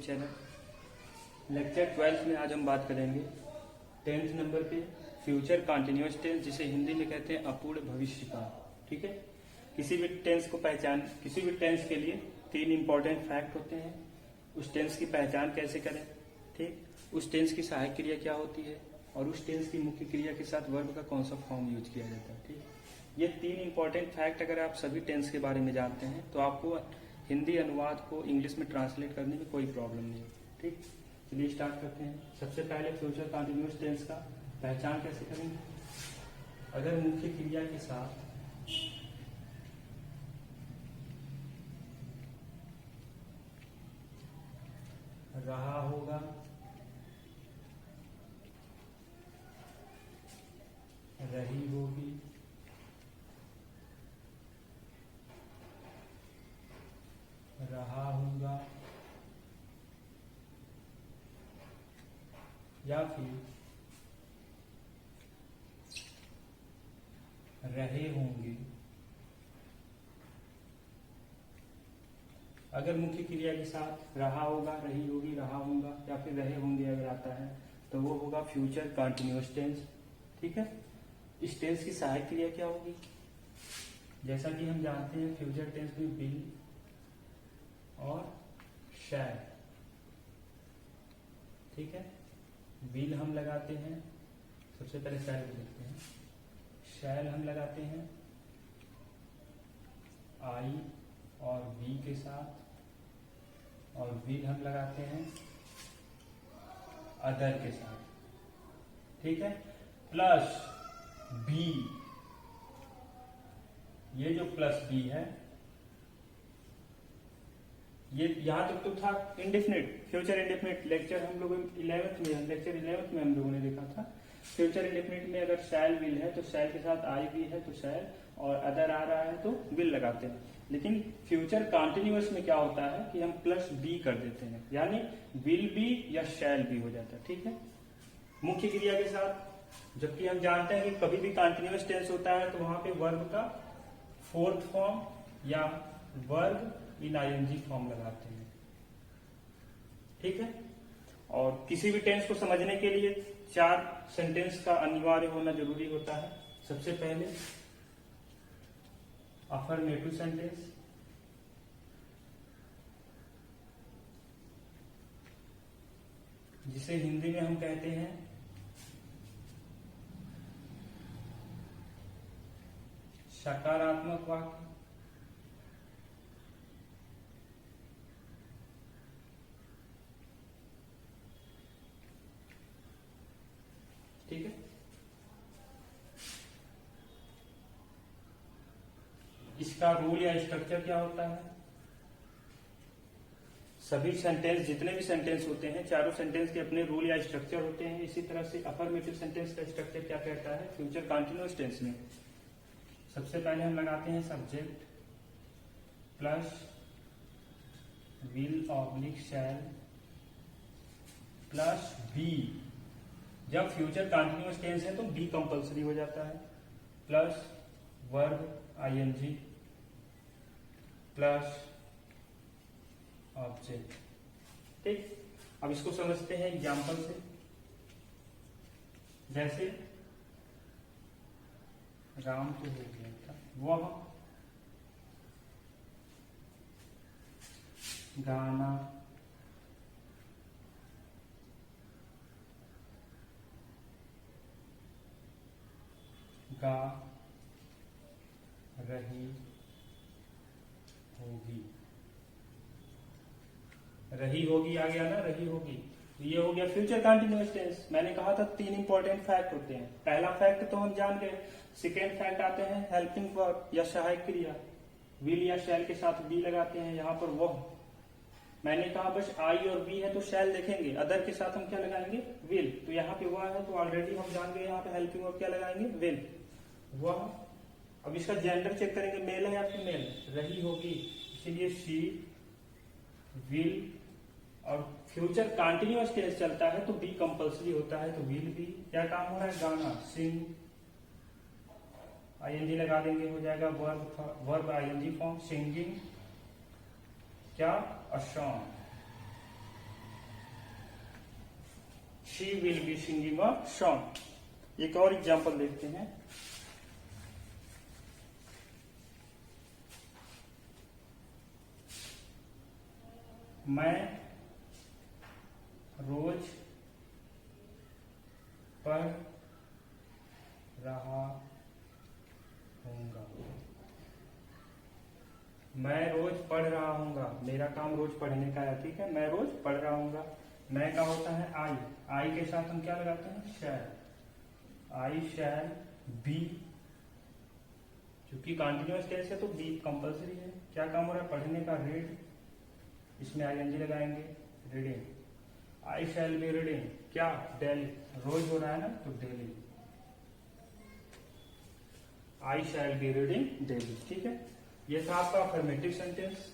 Channel. Lecture 12 में आज हम बात करेंगे 10th नंबर पे फ्यूचर कंटिन्यूअस टेंस, जिसे हिंदी में कहते हैं अपूर्ण भविष्य काल। ठीक है, किसी भी टेंस के लिए 3 इंपॉर्टेंट फैक्ट होते हैं। उस टेंस की पहचान कैसे करें, ठीक, उस टेंस की सहायक क्रिया क्या होती है और उस टेंस की मुख्य क्रिया के साथ वर्ब का कौन सा फॉर्म यूज किया जाता है। ठीक, ये 3 इंपॉर्टेंट फैक्ट अगर आप सभी टेंस के बारे में जानते हैं तो आपको हिंदी अनुवाद को इंग्लिश में ट्रांसलेट करने में कोई प्रॉब्लम नहीं है। ठीक, चलिए स्टार्ट करते हैं। सबसे पहले फ्यूचर कंटिन्यूअस टेंस का पहचान कैसे करेंगे। अगर मुख्य क्रिया के साथ रहा होगा, रही होगी, रहा होगा या फिर रहे होंगे। अगर मुख्य क्रिया के साथ रहा होगा, रही होगी, रहा होगा या फिर रहे होंगे अगर आता है तो वो होगा फ्यूचर कंटिन्यूअस टेंस। ठीक है, इस टेंस की सहायक क्रिया क्या होगी। जैसा कि हम जानते हैं फ्यूचर टेंस में विल और शैल। ठीक है, विल हम लगाते हैं, सबसे पहले शैल को देखते हैं। शैल हम लगाते हैं आई और बी के साथ, और विल हम लगाते हैं अदर के साथ। ठीक है, प्लस बी, ये जो प्लस बी है ये यहां तक तो था indefinite, future indefinite. Lecture 11th में हम लोगों ने देखा था फ्यूचर इंडेफिनिट में अगर शैल विल है तो शैल के साथ आई भी है तो शैल, और अदर आ रहा है तो विल लगाते हैं। लेकिन फ्यूचर कंटिन्यूअस में क्या होता है कि हम प्लस बी कर देते हैं, यानी विल बी या शैल बी हो जाता है। ठीक है, मुख्य क्रिया के साथ। जबकि हम जानते हैं कि कभी भी कंटिन्यूअस टेंस होता है तो वहां पे वर्ब का 4th फॉर्म या वर्ब इन आईएनजी फॉर्म लगाते हैं। ठीक है, और किसी भी टेंस को समझने के लिए 4 सेंटेंस का अनिवार्य होना जरूरी होता है। सबसे पहले अफर्मेटिव सेंटेंस, जिसे हिंदी में हम कहते हैं सकारात्मक वाक्य। ठीक है, इसका रूल या स्ट्रक्चर क्या होता है। सभी सेंटेंस, जितने भी सेंटेंस होते हैं, चारों सेंटेंस के अपने रूल या स्ट्रक्चर होते हैं। इसी तरह से अफर्मेटिव सेंटेंस का स्ट्रक्चर क्या कहता है फ्यूचर कंटिन्यूअस टेंस में। सबसे पहले हम लगाते हैं subject plus will oblique shall plus be. जब फ्यूचर कंटिन्यूअस टेंस है तो बी कंपल्सरी हो जाता है, plus verb ING plus object. ठीक, अब इसको समझते हैं एग्जाम्पल से। जैसे राम तो हो गया था, वह गाना गा रही होगी। रही होगी आ गया ना, रही होगी, ये हो गया फ्यूचर कंटिन्यूअस टेंस। मैंने कहा था 3 इंपॉर्टेंट फैक्ट होते हैं। पहला फैक्ट तो हम जान गए। सेकेंड फैक्ट आते हैं हेल्पिंग वर्ब या सहायक क्रिया। विल या शैल के साथ बी लगाते हैं। यहाँ पर वह, मैंने कहा बस आई और बी है तो शैल देखेंगे, अदर के साथ हम क्या लगाएंगे विल। तो यहाँ पे वह है तो ऑलरेडी हम जान गए यहाँ पे हेल्पिंग वर्ब क्या लगाएंगे विल, वह। अब इसका जेंडर चेक करेंगे, मेल है या फीमेल। रही होगी, इसीलिए शी विल, और फ्यूचर कंटिन्यूअस टेंस चलता है तो बी कंपल्सरी होता है तो विल बी। क्या काम हो रहा है, गाना, सिंग, आईएनजी लगा देंगे, हो जाएगा वर्ब आईएनजी फॉर्म, सिंगिंग, क्या, a song. She will be singing a song. एक और एग्जाम्पल देखते हैं। मैं रोज पढ़ रहा हूँगा। मैं रोज पढ़ रहा हूँगा, मेरा काम रोज पढ़ने का है, ठीक है। मैं रोज पढ़ रहा हूँगा। मैं का होता है आई, आई के साथ हम क्या लगाते हैं, शैल। आई शैल बी, क्योंकि कॉन्टिन्यूअस टेंस है तो बी कंपलसरी है। क्या काम हो रहा है, पढ़ने का, रीड, इसमें आईएनजी लगाएंगे, reading. I shall be reading, क्या, डेली, रोज हो रहा है ना तो daily. I shall be reading daily, ठीक है। ये था आपका अफर्मेटिव सेंटेंस।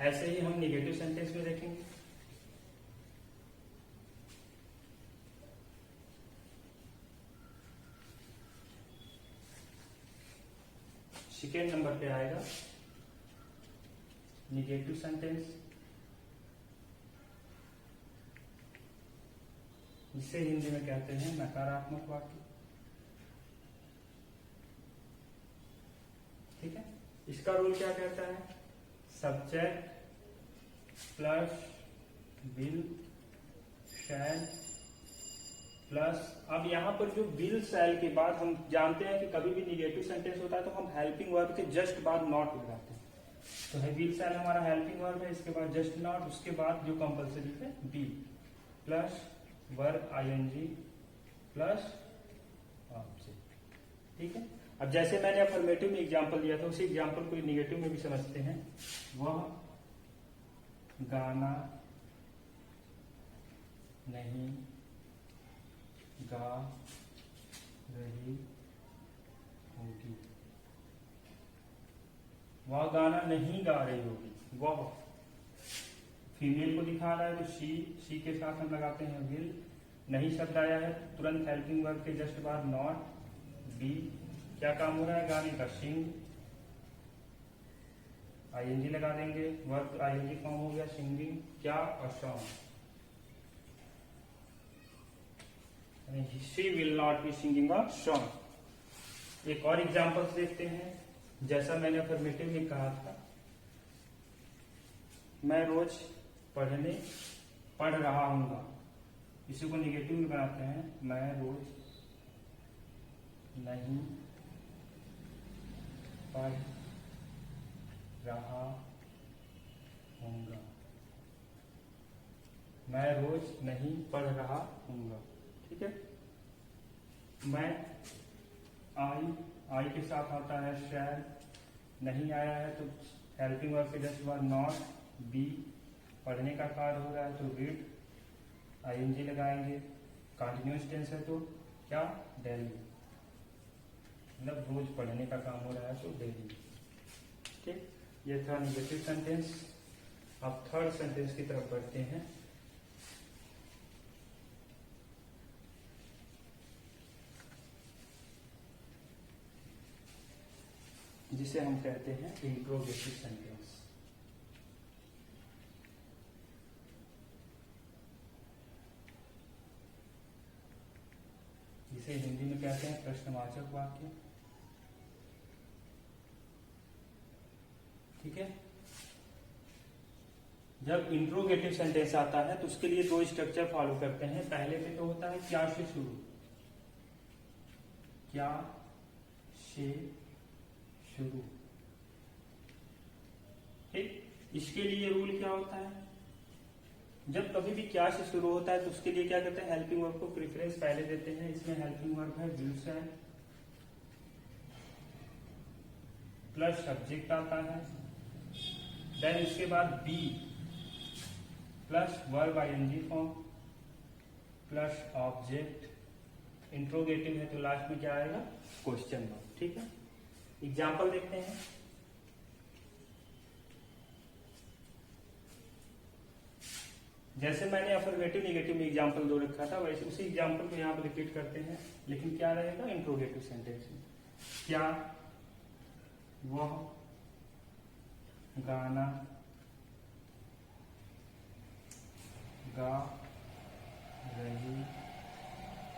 ऐसे ही हम निगेटिव सेंटेंस में देखेंगे। सेकेंड नंबर पे आएगा निगेटिव सेंटेंस, जिसे हिंदी में कहते हैं नकारात्मक वाक्य, ठीक है। इसका रूल क्या कहता है, subject plus will shall plus, अब यहां पर जो विल शैल के बाद हम जानते हैं कि कभी भी निगेटिव सेंटेंस होता है तो हम हेल्पिंग वर्ब के जस्ट बाद नॉट लगाते हैं। तो है विल शैल हमारा हेल्पिंग वर्ब है, इसके बाद जस्ट नॉट, उसके बाद जो कंपलसरी है be plus verb ING plus object, ठीक है। अब जैसे मैंने अफर्मेटिव में एग्जांपल दिया था, उसी एग्जांपल को निगेटिव में भी समझते हैं। वह गाना नहीं गा रही होगी। वह गाना नहीं गा रही होगी, वह फीमेल को दिखा रहा है तो शी के साथ हम लगाते हैं विल। नहीं शब्द आया है तुरंत हेल्पिंग वर्ब के जस्ट बाद नॉट, बी, क्या काम हो रहा है गाने का, सिंग, आईएनजी लगा देंगे, वर्ब आईएनजी फॉर्म हो गया सिंगिंग, क्या, और song. She will not be singing a song. एक और एग्जांपल देखते हैं। जैसा मैंने अफर्मेटिव में कहा था, मैं रोज पढ़ रहा हूँगा, इसी को निगेटिव में बनाते हैं, मैं रोज नहीं पढ़ रहा हूँगा। मैं रोज नहीं पढ़ रहा हूँगा, ठीक है। मैं आई के साथ आता है शैल, नहीं आया है तो हेल्पिंग वर्ब के जस्ट बाद नॉट, बी, पढ़ने का कार्य हो रहा है तो रीड, आईएनजी लगाएंगे, कंटिन्यूअस टेंस है तो क्या, डेली, मतलब रोज पढ़ने का काम हो रहा है तो डेली, ठीक। ये था निगेटिव सेंटेंस। अब थर्ड सेंटेंस की तरफ बढ़ते हैं। जिसे हम कहते हैं इंट्रोगेटिव सेंटेंस। जिसे हिंदी में कहते हैं प्रश्नवाचक वाक्य, ठीक है। जब इंट्रोगेटिव सेंटेंस आता है तो उसके लिए दो स्ट्रक्चर फॉलो करते हैं। पहले में तो होता है क्या से शुरू, क्या से शुरू, ठीक। इसके लिए रूल क्या होता है, जब कभी भी क्या से शुरू होता है तो उसके लिए क्या करते हैं, हेल्पिंग वर्ब को प्रेफरेंस पहले देते हैं। इसमें हेल्पिंग वर्ब है विल शैल प्लस सब्जेक्ट आता है, देन इसके बाद be plus verb ING form plus object. Interrogative है तो लास्ट में क्या आएगा, क्वेश्चन मार्क, ठीक है। एग्जाम्पल देखते हैं। जैसे मैंने अफर्मेटिव निगेटिव में एग्जाम्पल दो रखा था, वैसे उसी एग्जाम्पल को यहाँ पर रिपीट करते हैं, लेकिन क्या रहेगा इंट्रोगेटिव सेंटेंस में। क्या वह गाना गा रही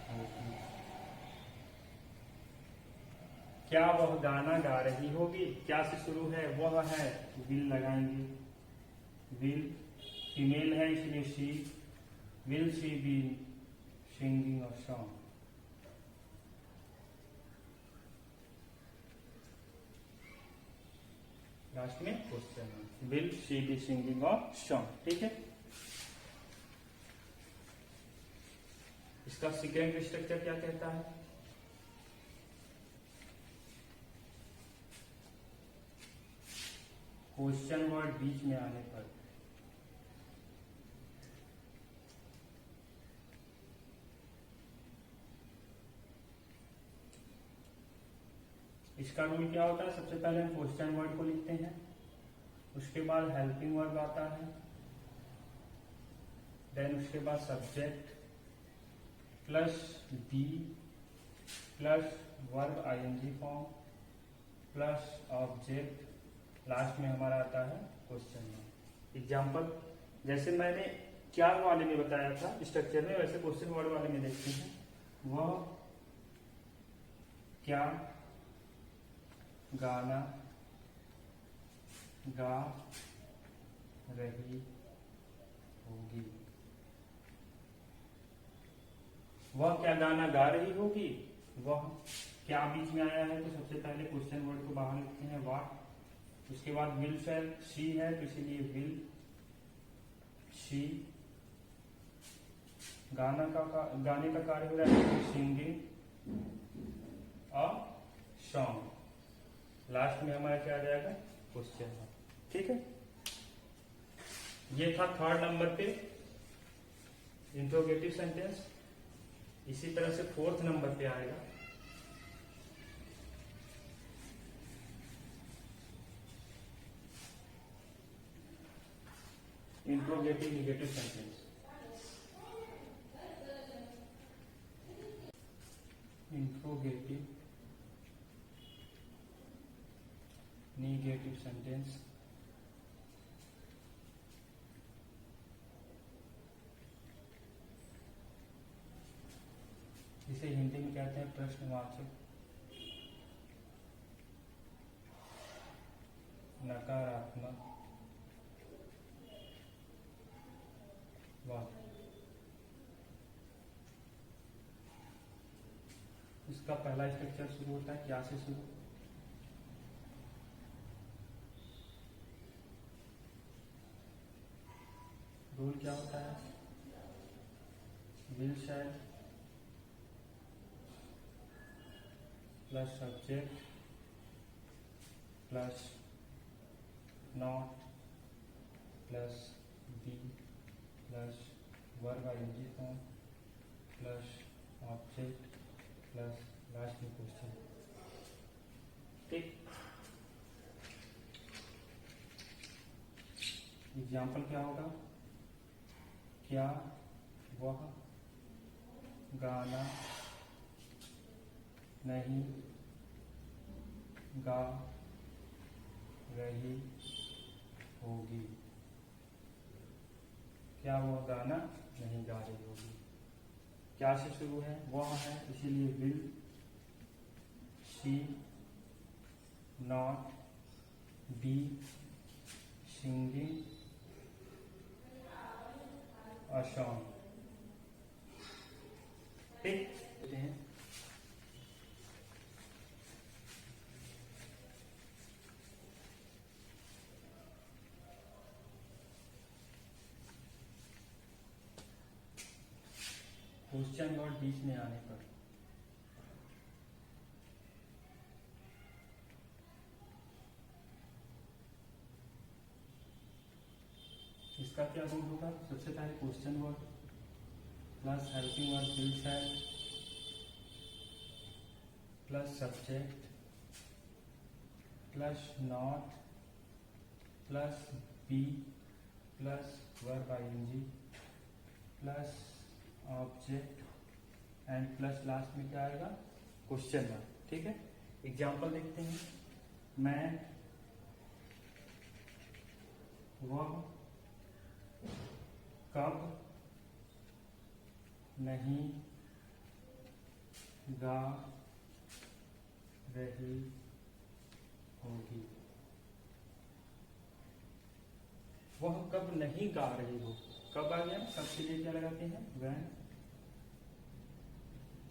होगी। क्या वह गाना गा रही होगी? क्या से शुरू है? वह है, विल लगाएंगे। विल फीमेल है इसलिए she. Will she be singing a song? Last में क्वेश्चन है, will she be singing a song. ठीक है, इसका सेकेंड स्ट्रक्चर क्या कहता है? क्वेश्चन वर्ड बीच में आने पर इसका रूल क्या होता है? सबसे पहले हम क्वेश्चन वर्ड को लिखते हैं, उसके बाद हेल्पिंग वर्ब आता है, देन उसके बाद subject plus be plus verb ING form plus object, last में हमारा आता है क्वेश्चन वर्ड। एग्जाम्पल जैसे मैंने क्या वाले में बताया था स्ट्रक्चर में, वैसे क्वेश्चन वर्ड वाले में देखते हैं। वह क्या गाना गा रही होगी? वह क्या गाना गा रही होगी? वह क्या बीच में आया है तो सबसे पहले क्वेश्चन वर्ड को बाहर लिखते हैं, व्हाट। उसके बाद विल शैल, शी है तो इसीलिए विल शी। गाने का कार्य हो रहा है सिंगिंग अ सॉन्ग। लास्ट में हमारा क्या आ जाएगा? Question word. ठीक है, ये था थर्ड नंबर पे इंट्रोगेटिव सेंटेंस। इसी तरह से फोर्थ नंबर पे आएगा interrogative negative sentence. Interrogative negative sentence जिसे हिंदी में कहते हैं प्रश्नवाचक नकारात्मक वाक्य। इसका पहला स्ट्रक्चर शुरू होता है क्या से शुरू? रूल क्या होता है? Will shall plus subject plus not plus be plus verb ING form plus object plus last में क्वेश्चन। ठीक, एग्जाम्पल क्या होगा? क्या वह गाना नहीं गा रही होगी? क्या वह गाना नहीं गा रही होगी? क्या से शुरू है? वह है इसीलिए will she not be singing a song. ठीक है, क्वेश्चन वर्ड बीच में आने पर इसका क्या रूल होगा? सबसे पहले question word plus helping word will shall plus subject plus not plus be plus verb ING plus object and plus last में क्या आएगा? Question word. ठीक है, एग्जाम्पल देखते हैं। मैं वह कब नहीं गा रही होगी। वह कब नहीं गा रही हो, कब आ गया, कब के लिए क्या लगाते हैं, when।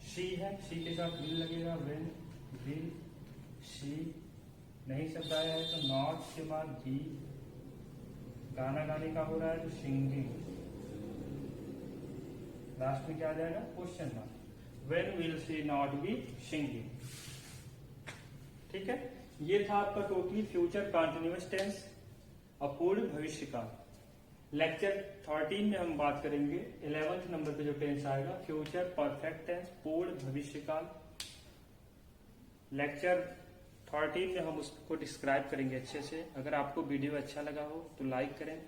शी है, शी के साथ will लगेगा, when will she। नहीं शब्द आया है तो नॉट के बाद बी, गाना गाने का हो रहा है तो सिंगिंग, लास्ट में क्या आ जाएगा, question mark. when will she not be singing। ठीक है, ये था आपका टोटली फ्यूचर कंटिन्यूअस टेंस, अपूर्ण भविष्य काल। लेक्चर 13 में हम बात करेंगे 11th नंबर पे जो टेंस आएगा, फ्यूचर परफेक्ट टेंस, पूर्ण भविष्य काल। लेक्चर 13 में हम उसको डिस्क्राइब करेंगे अच्छे से। अगर आपको वीडियो अच्छा लगा हो तो लाइक करें,